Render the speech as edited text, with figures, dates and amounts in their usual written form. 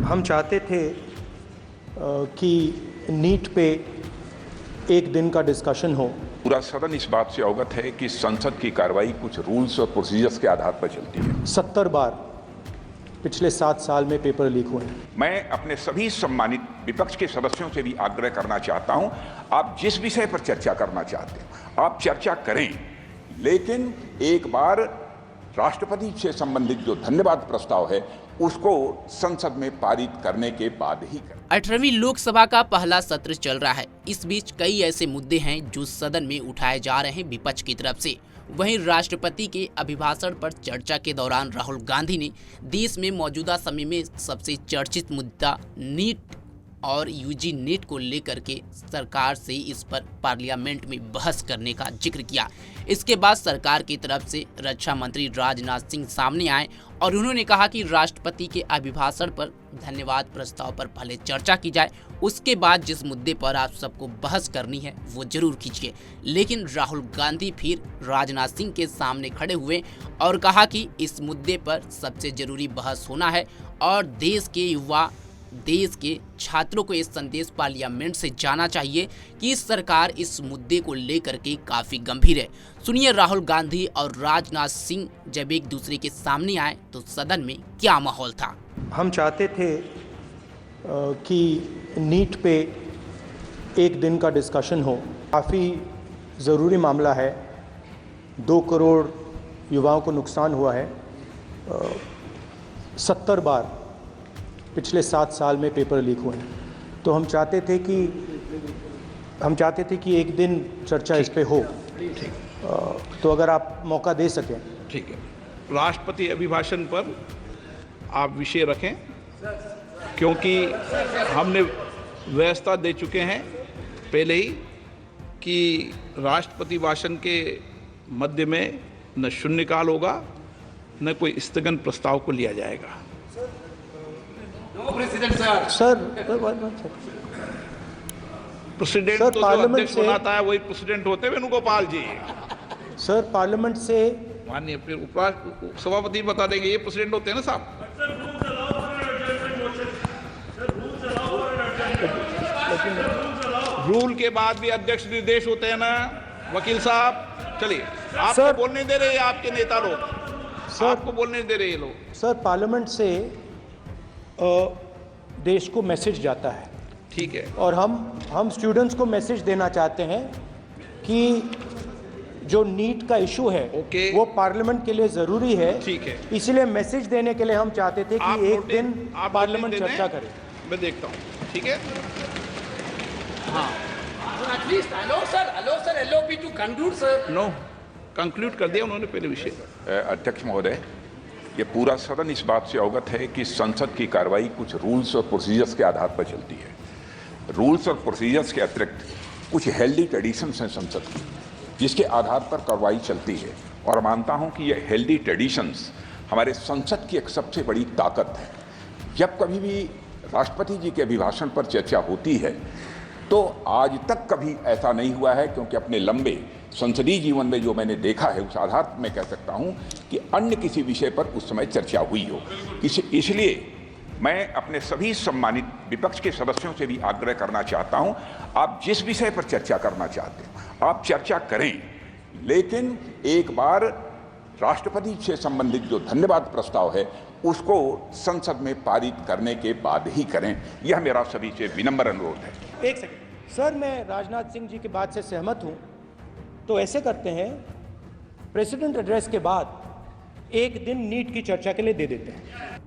हम चाहते थे कि नीट पे एक दिन का डिस्कशन हो। पूरा सदन इस बात से अवगत है कि संसद की कार्रवाई कुछ रूल्स और प्रोसीजर्स के आधार पर चलती है। 70 बार पिछले 7 साल में पेपर लीक हुए हैं। मैं अपने सभी सम्मानित विपक्ष के सदस्यों से भी आग्रह करना चाहता हूं, आप जिस विषय पर चर्चा करना चाहते हैं आप चर्चा करें, लेकिन एक बार राष्ट्रपति से संबंधित जो धन्यवाद प्रस्ताव है उसको संसद में पारित करने के बाद ही करें। 18वीं लोकसभा का पहला सत्र चल रहा है। इस बीच कई ऐसे मुद्दे हैं जो सदन में उठाए जा रहे हैं विपक्ष की तरफ से। वहीं राष्ट्रपति के अभिभाषण पर चर्चा के दौरान राहुल गांधी ने देश में मौजूदा समय में सबसे चर्चित मुद्दा नीट और यूजी नीट को लेकर के सरकार से इस पर पार्लियामेंट में बहस करने का जिक्र किया। इसके बाद सरकार की तरफ से रक्षा मंत्री राजनाथ सिंह सामने आए और उन्होंने कहा कि राष्ट्रपति के अभिभाषण पर धन्यवाद प्रस्ताव पर पहले चर्चा की जाए, उसके बाद जिस मुद्दे पर आप सबको बहस करनी है वो जरूर कीजिए। लेकिन राहुल गांधी फिर राजनाथ सिंह के सामने खड़े हुए और कहा कि इस मुद्दे पर सबसे जरूरी बहस होना है और देश के युवा, देश के छात्रों को इस संदेश पार्लियामेंट से जाना चाहिए कि सरकार इस मुद्दे को लेकर के काफी गंभीर है। सुनिए राहुल गांधी और राजनाथ सिंह जब एक दूसरे के सामने आए तो सदन में क्या माहौल था। हम चाहते थे कि नीट पे एक दिन का डिस्कशन हो। काफ़ी ज़रूरी मामला है। 2 करोड़ युवाओं को नुकसान हुआ है। 70 बार पिछले 7 साल में पेपर लीक हुए हैं। तो हम चाहते थे कि एक दिन चर्चा इस पे हो। तो अगर आप मौका दे सकें। ठीक है, राष्ट्रपति अभिभाषण पर आप विषय रखें, क्योंकि हमने व्यवस्था दे चुके हैं पहले ही कि राष्ट्रपति भाषण के मध्य में न शून्यकाल होगा न कोई स्थगन प्रस्ताव को लिया जाएगा। सर प्रेसिडेंट तो जो अध्यक्ष बनाता है वही प्रेसिडेंट होते हैं वेणुगोपाल जी। सर पार्लियामेंट से माननीय फिर सभापति बता देंगे ये प्रेसिडेंट होते हैं ना साहब। रूल के बाद भी अध्यक्ष निर्देश होते हैं ना वकील साहब। चलिए, आपको बोलने दे रहे हैं आपके नेता लोग, आपको बोलने दे रहे हैं लोग। सर पार्लियामेंट से देश को मैसेज जाता है। ठीक है, और हम स्टूडेंट्स को मैसेज देना चाहते हैं कि जो नीट का इशू है वो पार्लियामेंट के लिए जरूरी है। ठीक है, इसलिए मैसेज देने के लिए हम चाहते थे कि एक दिन पार्लियामेंट चर्चा करे। मैं देखता हूँ। ठीक है, हाँ, नो कंक्लूड कर दिया उन्होंने पहले विषय। अध्यक्ष महोदय, ये पूरा सदन इस बात से अवगत है कि संसद की कार्रवाई कुछ रूल्स और प्रोसीजर्स के आधार पर चलती है। रूल्स और प्रोसीजर्स के अतिरिक्त कुछ हेल्दी ट्रेडिशंस हैं संसद की, जिसके आधार पर कार्रवाई चलती है। और मानता हूं कि ये हेल्दी ट्रेडिशंस हमारे संसद की एक सबसे बड़ी ताकत है। जब कभी भी राष्ट्रपति जी के अभिभाषण पर चर्चा होती है तो आज तक कभी ऐसा नहीं हुआ है, क्योंकि अपने लंबे संसदीय जीवन में जो मैंने देखा है उस आधार पर मैं कह सकता हूं कि अन्य किसी विषय पर उस समय चर्चा हुई हो। इसलिए मैं अपने सभी सम्मानित विपक्ष के सदस्यों से भी आग्रह करना चाहता हूं, आप जिस विषय पर चर्चा करना चाहते हैं आप चर्चा करें, लेकिन एक बार राष्ट्रपति से संबंधित जो धन्यवाद प्रस्ताव है उसको संसद में पारित करने के बाद ही करें। यह मेरा सभी से विनम्र अनुरोध है। एक सेकंड सर, मैं राजनाथ सिंह जी की बात से सहमत हूं। तो ऐसे करते हैं, प्रेसिडेंट एड्रेस के बाद एक दिन नीट की चर्चा के लिए दे देते हैं।